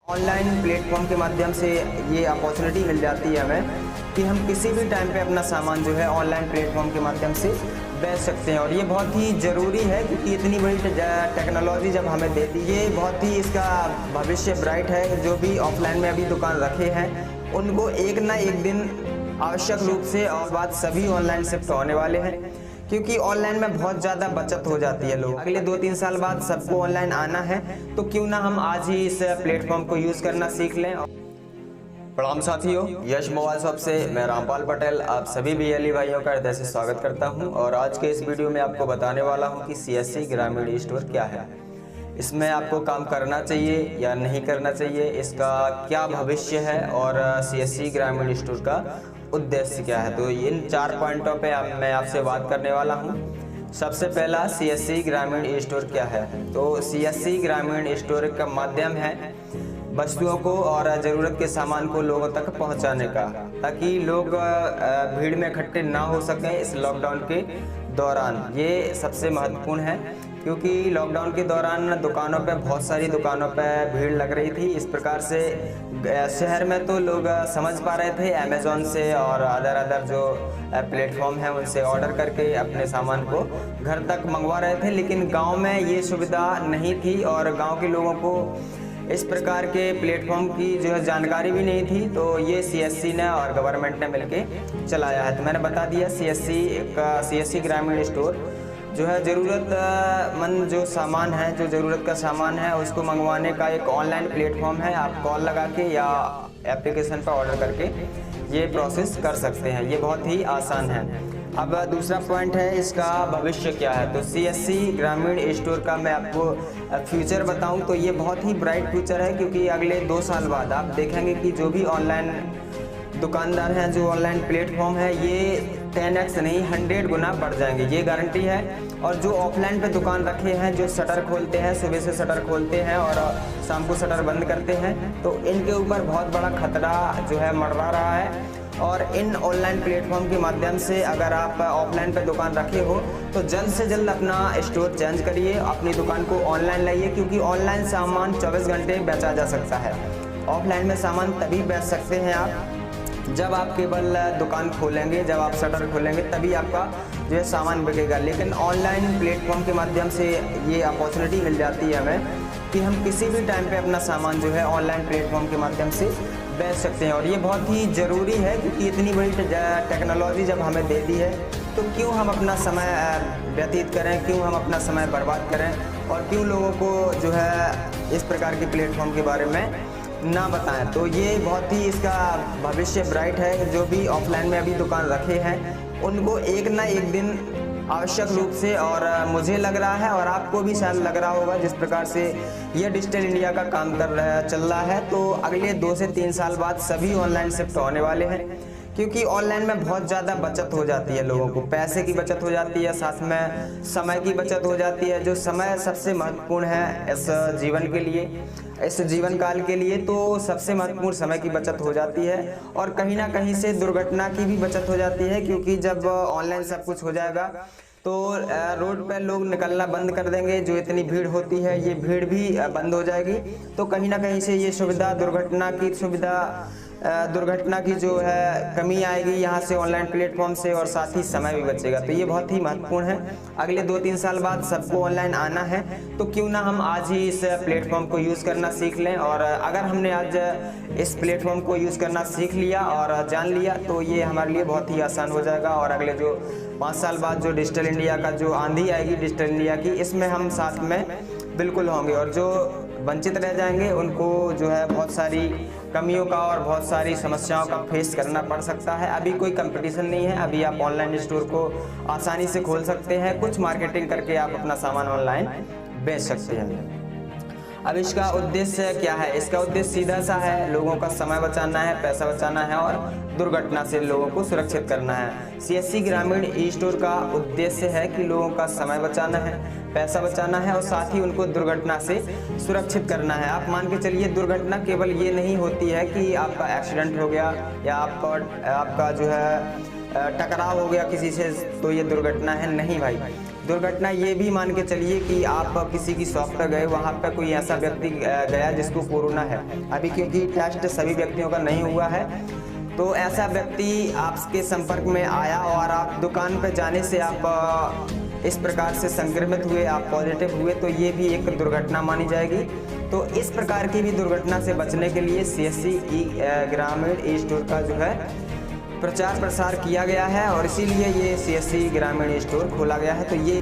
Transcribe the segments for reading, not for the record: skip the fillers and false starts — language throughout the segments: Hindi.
ऑनलाइन प्लेटफॉर्म के माध्यम से ये अपॉर्चुनिटी मिल जाती है हमें कि हम किसी भी टाइम पे अपना सामान जो है ऑनलाइन प्लेटफॉर्म के माध्यम से बेच सकते हैं। और ये बहुत ही ज़रूरी है क्योंकि इतनी बड़ी टेक्नोलॉजी जब हमें देती है, ये बहुत ही इसका भविष्य ब्राइट है। जो भी ऑफलाइन में अभी दुकान रखे हैं उनको एक ना एक दिन आवश्यक रूप से, और बात सभी ऑनलाइन शिफ्ट होने वाले हैं क्योंकि ऑनलाइन में बहुत ज़्यादा बचत हो जाती है। लोग अगले 2-3 साल बाद सबको ऑनलाइन आना है, तो क्यों ना हम आज ही इस प्लेटफॉर्म को यूज़ करना सीख लें। प्रणाम साथियों, यश मोबाइल शॉप से मैं रामपाल पटेल आप सभी बीएलई भाइयों का हृदय से स्वागत करता हूं। और आज के इस वीडियो में आपको बताने वाला हूं कि सीएससी ग्रामीण ई स्टोर क्या है, इसमें आपको काम करना चाहिए या नहीं करना चाहिए, इसका क्या भविष्य है और सीएससी ग्रामीण स्टोर का उद्देश्य क्या है। तो इन 4 पॉइंटों पे मैं आपसे बात करने वाला हूँ। सबसे पहला, सीएससी ग्रामीण ई स्टोर क्या है। तो सीएससी ग्रामीण स्टोर का माध्यम है वस्तुओं को और ज़रूरत के सामान को लोगों तक पहुंचाने का, ताकि लोग भीड़ में इकट्ठे ना हो सकें इस लॉकडाउन के दौरान। ये सबसे महत्वपूर्ण है क्योंकि लॉकडाउन के दौरान दुकानों पे, बहुत सारी दुकानों पे भीड़ लग रही थी। इस प्रकार से शहर में तो लोग समझ पा रहे थे अमेज़ॉन से और अदर जो प्लेटफॉर्म है उनसे ऑर्डर करके अपने सामान को घर तक मंगवा रहे थे, लेकिन गांव में ये सुविधा नहीं थी और गांव के लोगों को इस प्रकार के प्लेटफॉर्म की जो है जानकारी भी नहीं थी। तो ये सीएससी ने और गवर्नमेंट ने मिलके चलाया है। तो मैंने बता दिया सीएससी ग्रामीण स्टोर जो है ज़रूरतमंद जो सामान है, जो ज़रूरत का सामान है उसको मंगवाने का एक ऑनलाइन प्लेटफॉर्म है। आप कॉल लगा के या एप्लीकेशन पर ऑर्डर करके ये प्रोसेस कर सकते हैं। ये बहुत ही आसान है। अब दूसरा पॉइंट है, इसका भविष्य क्या है। तो सीएससी ग्रामीण स्टोर का मैं आपको फ्यूचर बताऊं तो ये बहुत ही ब्राइट फ्यूचर है क्योंकि अगले 2 साल बाद आप देखेंगे कि जो भी ऑनलाइन दुकानदार हैं, जो ऑनलाइन प्लेटफॉर्म है, ये 10x नहीं 100 गुना बढ़ जाएंगे, ये गारंटी है। और जो ऑफलाइन पे दुकान रखे हैं, जो शटर खोलते हैं, सुबह से शटर खोलते हैं और शाम को शटर बंद करते हैं, तो इनके ऊपर बहुत बड़ा खतरा जो है मंडरा रहा है। और इन ऑनलाइन प्लेटफॉर्म के माध्यम से अगर आप ऑफलाइन पे दुकान रखे हो तो जल्द से जल्द अपना स्टोर चेंज करिए, अपनी दुकान को ऑनलाइन लाइए, क्योंकि ऑनलाइन सामान 24 घंटे बेचा जा सकता है। ऑफलाइन में सामान तभी बेच सकते हैं आप जब आप केवल दुकान खोलेंगे, जब आप शटर खोलेंगे, तभी आपका जो है सामान बिकेगा। लेकिन ऑनलाइन प्लेटफॉर्म के माध्यम से ये अपॉर्चुनिटी मिल जाती है हमें कि हम किसी भी टाइम पे अपना सामान जो है ऑनलाइन प्लेटफॉर्म के माध्यम से बेच सकते हैं। और ये बहुत ही ज़रूरी है क्योंकि इतनी बड़ी टेक्नोलॉजी जब हमें दे दी है, तो क्यों हम अपना समय व्यतीत करें, क्यों हम अपना समय बर्बाद करें और क्यों लोगों को जो है इस प्रकार के प्लेटफॉर्म के बारे में ना बताएं। तो ये बहुत ही इसका भविष्य ब्राइट है। जो भी ऑफलाइन में अभी दुकान रखे हैं उनको एक ना एक दिन आवश्यक रूप से, और मुझे लग रहा है और आपको भी शायद लग रहा होगा जिस प्रकार से ये डिजिटल इंडिया का काम चल रहा है, तो अगले 2 से 3 साल बाद सभी ऑनलाइन शिफ्ट होने वाले हैं क्योंकि ऑनलाइन में बहुत ज़्यादा बचत हो जाती है। लोगों को पैसे की बचत हो जाती है, साथ में समय की बचत हो जाती है। जो समय सबसे महत्वपूर्ण है इस जीवन के लिए, इस जीवन काल के लिए, तो सबसे महत्वपूर्ण समय की बचत हो जाती है। और कहीं ना कहीं से दुर्घटना की भी बचत हो जाती है क्योंकि जब ऑनलाइन सब कुछ हो जाएगा तो रोड पर लोग निकलना बंद कर देंगे। जो इतनी भीड़ होती है ये भीड़ भी बंद हो जाएगी। तो कहीं ना कहीं से ये सुविधा, दुर्घटना की जो है कमी आएगी यहाँ से ऑनलाइन प्लेटफॉर्म से, और साथ ही समय भी बचेगा। तो ये बहुत ही महत्वपूर्ण है। अगले 2-3 साल बाद सबको ऑनलाइन आना है, तो क्यों ना हम आज ही इस प्लेटफॉर्म को यूज़ करना सीख लें। और अगर हमने आज इस प्लेटफॉर्म को यूज़ करना सीख लिया और जान लिया तो ये हमारे लिए बहुत ही आसान हो जाएगा। और अगले जो 5 साल बाद जो डिजिटल इंडिया का जो आंधी आएगी डिजिटल इंडिया की, इसमें हम साथ में बिल्कुल होंगे। और जो वंचित रह जाएंगे उनको जो है बहुत सारी कमियों का और बहुत सारी समस्याओं का फेस करना पड़ सकता है। अभी कोई कंपटीशन नहीं है, अभी आप ऑनलाइन स्टोर को आसानी से खोल सकते हैं। कुछ मार्केटिंग करके आप अपना सामान ऑनलाइन बेच सकते हैं। अब इसका उद्देश्य क्या है? इसका उद्देश्य सीधा सा है, लोगों का समय बचाना है, पैसा बचाना है और दुर्घटना से लोगों को सुरक्षित करना है। सीएससी ग्रामीण ई स्टोर का उद्देश्य है कि लोगों का समय बचाना है, पैसा बचाना है और साथ ही उनको दुर्घटना से सुरक्षित करना है। आप मान के चलिए, दुर्घटना केवल ये नहीं होती है कि आपका एक्सीडेंट हो गया या आपका जो है टकराव हो गया किसी से, तो ये दुर्घटना है। नहीं भाई, दुर्घटना ये भी मान के चलिए कि आप किसी की शॉप पर गए, वहाँ पर कोई ऐसा व्यक्ति गया जिसको कोरोना है, अभी क्योंकि टेस्ट सभी व्यक्तियों का नहीं हुआ है, तो ऐसा व्यक्ति आपके संपर्क में आया और आप दुकान पर जाने से आप इस प्रकार से संक्रमित हुए, आप पॉजिटिव हुए, तो ये भी एक दुर्घटना मानी जाएगी। तो इस प्रकार की भी दुर्घटना से बचने के लिए CSC ग्रामीण ई स्टोर का जो है प्रचार प्रसार किया गया है और इसीलिए ये CSC ग्रामीण ई स्टोर खोला गया है। तो ये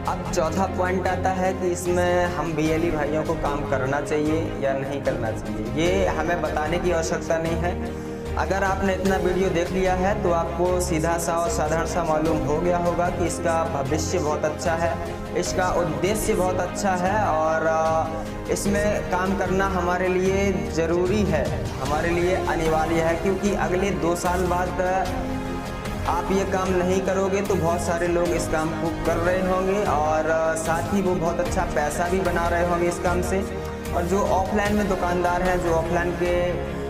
अब चौथा पॉइंट आता है कि इसमें हम BLE भाइयों को काम करना चाहिए या नहीं करना चाहिए, ये हमें बताने की आवश्यकता नहीं है। अगर आपने इतना वीडियो देख लिया है तो आपको सीधा सा और साधारण सा मालूम हो गया होगा कि इसका भविष्य बहुत अच्छा है, इसका उद्देश्य बहुत अच्छा है और इसमें काम करना हमारे लिए ज़रूरी है, हमारे लिए अनिवार्य है, क्योंकि अगले 2 साल बाद आप ये काम नहीं करोगे तो बहुत सारे लोग इस काम को कर रहे होंगे और साथ ही वो बहुत अच्छा पैसा भी बना रहे होंगे इस काम से। और जो ऑफलाइन में दुकानदार हैं, जो ऑफलाइन के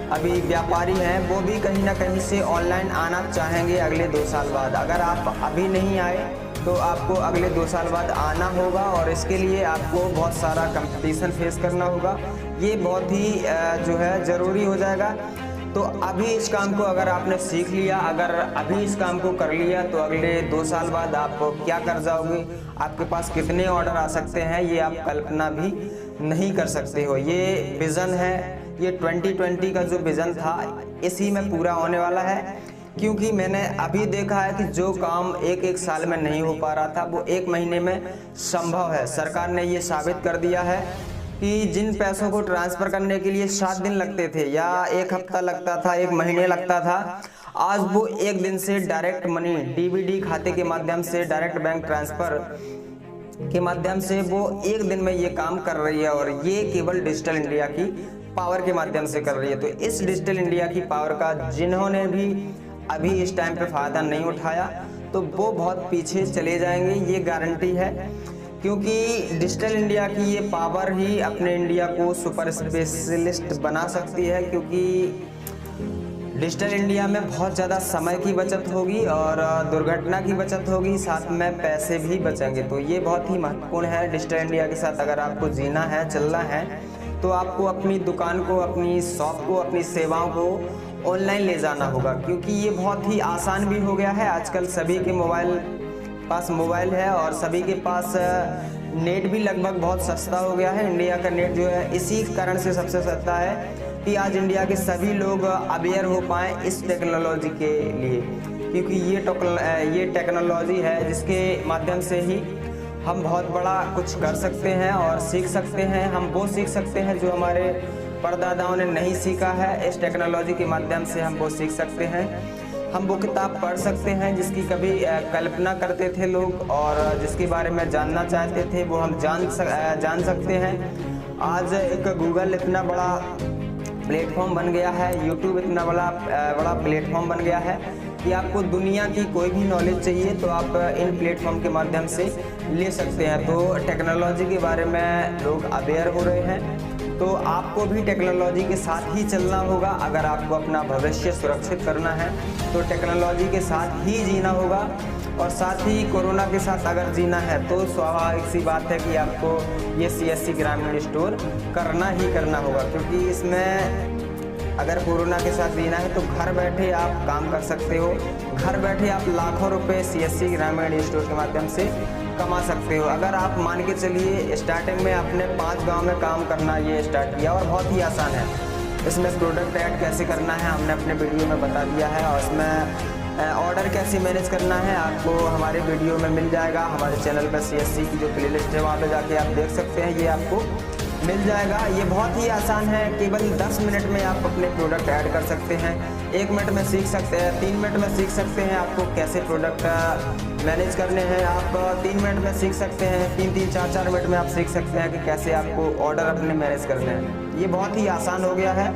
अभी व्यापारी हैं, वो भी कहीं ना कहीं से ऑनलाइन आना चाहेंगे अगले 2 साल बाद। अगर आप अभी नहीं आए तो आपको अगले 2 साल बाद आना होगा और इसके लिए आपको बहुत सारा कंपटीशन फेस करना होगा। ये बहुत ही जो है ज़रूरी हो जाएगा। तो अभी इस काम को अगर आपने सीख लिया, अगर अभी इस काम को कर लिया, तो अगले 2 साल बाद आप क्या कर जाओगे, आपके पास कितने ऑर्डर आ सकते हैं, ये आप कल्पना भी नहीं कर सकते हो। ये विज़न है, ये 2020 का जो विज़न था इसी में पूरा होने वाला है, क्योंकि मैंने अभी देखा है कि जो काम एक साल में नहीं हो पा रहा था वो 1 महीने में संभव है। सरकार ने ये साबित कर दिया है कि जिन पैसों को ट्रांसफ़र करने के लिए 7 दिन लगते थे या 1 हफ्ता लगता था, 1 महीने लगता था, आज वो 1 दिन से डायरेक्ट मनी DBD खाते के माध्यम से, डायरेक्ट बैंक ट्रांसफ़र के माध्यम से वो 1 दिन में ये काम कर रही है और ये केवल डिजिटल इंडिया की पावर के माध्यम से कर रही है। तो इस डिजिटल इंडिया की पावर का जिन्होंने भी अभी इस टाइम पे फ़ायदा नहीं उठाया तो वो बहुत पीछे चले जाएंगे, ये गारंटी है, क्योंकि डिजिटल इंडिया की ये पावर ही अपने इंडिया को सुपर स्पेशलिस्ट बना सकती है। क्योंकि डिजिटल इंडिया में बहुत ज़्यादा समय की बचत होगी और दुर्घटना की बचत होगी, साथ में पैसे भी बचेंगे। तो ये बहुत ही महत्वपूर्ण है। डिजिटल इंडिया के साथ अगर आपको जीना है, चलना है, तो आपको अपनी दुकान को, अपनी शॉप को, अपनी सेवाओं को ऑनलाइन ले जाना होगा, क्योंकि ये बहुत ही आसान भी हो गया है। आजकल सभी के पास मोबाइल है और सभी के पास नेट भी लगभग बहुत सस्ता हो गया है। इंडिया का नेट जो है इसी कारण से सबसे सस्ता है कि आज इंडिया के सभी लोग अवेयर हो पाएँ इस टेक्नोलॉजी के लिए, क्योंकि ये टेक्नोलॉजी है जिसके माध्यम से ही हम बहुत बड़ा कुछ कर सकते हैं और सीख सकते हैं। हम वो सीख सकते हैं जो हमारे परदादाओं ने नहीं सीखा है। इस टेक्नोलॉजी के माध्यम से हम वो सीख सकते हैं। हम वो किताब पढ़ सकते हैं जिसकी कभी कल्पना करते थे लोग और जिसके बारे में जानना चाहते थे, वो हम जान सकते हैं। आज एक गूगल इतना बड़ा प्लेटफॉर्म बन गया है, यूट्यूब इतना बड़ा प्लेटफॉर्म बन गया है कि आपको दुनिया की कोई भी नॉलेज चाहिए तो आप इन प्लेटफॉर्म के माध्यम से ले सकते हैं। तो टेक्नोलॉजी के बारे में लोग अवेयर हो रहे हैं, तो आपको भी टेक्नोलॉजी के साथ ही चलना होगा। अगर आपको अपना भविष्य सुरक्षित करना है तो टेक्नोलॉजी के साथ ही जीना होगा और साथ ही कोरोना के साथ अगर जीना है तो स्वाभाविक सी बात है कि आपको ये CSC ग्रामीण स्टोर करना ही करना होगा, क्योंकि इसमें अगर कोरोना के साथ जीना है तो घर बैठे आप काम कर सकते हो। घर बैठे आप लाखों रुपए CSC ग्रामीण स्टोर के माध्यम से कमा सकते हो। अगर आप मान के चलिए स्टार्टिंग में आपने 5 गांव में काम करना ये स्टार्ट किया और बहुत ही आसान है। इसमें प्रोडक्ट ऐड कैसे करना है हमने अपने वीडियो में बता दिया है और इसमें ऑर्डर कैसे मैनेज करना है आपको हमारे वीडियो में मिल जाएगा। हमारे चैनल पर CSC की जो प्लेलिस्ट है वहाँ पे जाके आप देख सकते हैं, ये आपको मिल जाएगा। ये बहुत ही आसान है, केवल 10 मिनट में आप अपने प्रोडक्ट ऐड कर सकते हैं। 1 मिनट में सीख सकते हैं, 3 मिनट में सीख सकते हैं आपको कैसे प्रोडक्ट मैनेज करने हैं। आप 3 मिनट में सीख सकते हैं, 3-3, 4-4 मिनट में आप सीख सकते हैं कि कैसे आपको ऑर्डर अपने मैनेज करने हैं। ये बहुत ही आसान हो गया है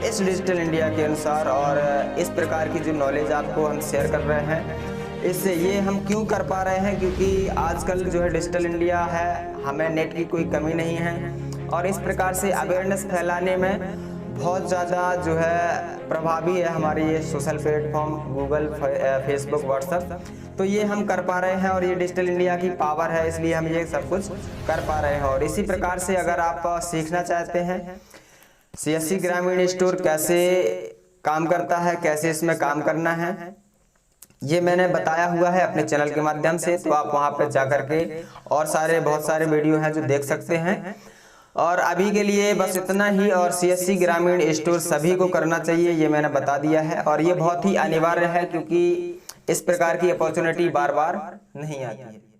इस डिजिटल इंडिया के अनुसार और इस प्रकार की जो नॉलेज आपको हम शेयर कर रहे हैं, इससे ये हम क्यों कर पा रहे हैं, क्योंकि आजकल जो है डिजिटल इंडिया है, हमें नेट की कोई कमी नहीं है और इस प्रकार से अवेयरनेस फैलाने में बहुत ज़्यादा जो है प्रभावी है हमारे ये social platform Google, Facebook, WhatsApp. तो ये हम कर पा रहे हैं और ये डिजिटल इंडिया की पावर है, इसलिए हम ये सब कुछ कर पा रहे हैं। और इसी प्रकार से अगर आप सीखना चाहते हैं CSC ग्रामीण स्टोर कैसे काम करता है, कैसे इसमें काम करना है, ये मैंने बताया हुआ है अपने चैनल के माध्यम से। तो आप वहाँ पर जा करके और बहुत सारे वीडियो हैं जो देख सकते हैं। और अभी के लिए बस इतना ही। और CSC ग्रामीण स्टोर सभी को करना चाहिए, ये मैंने बता दिया है। और ये बहुत ही अनिवार्य है क्योंकि इस प्रकार की अपॉर्चुनिटी बार बार नहीं आती है।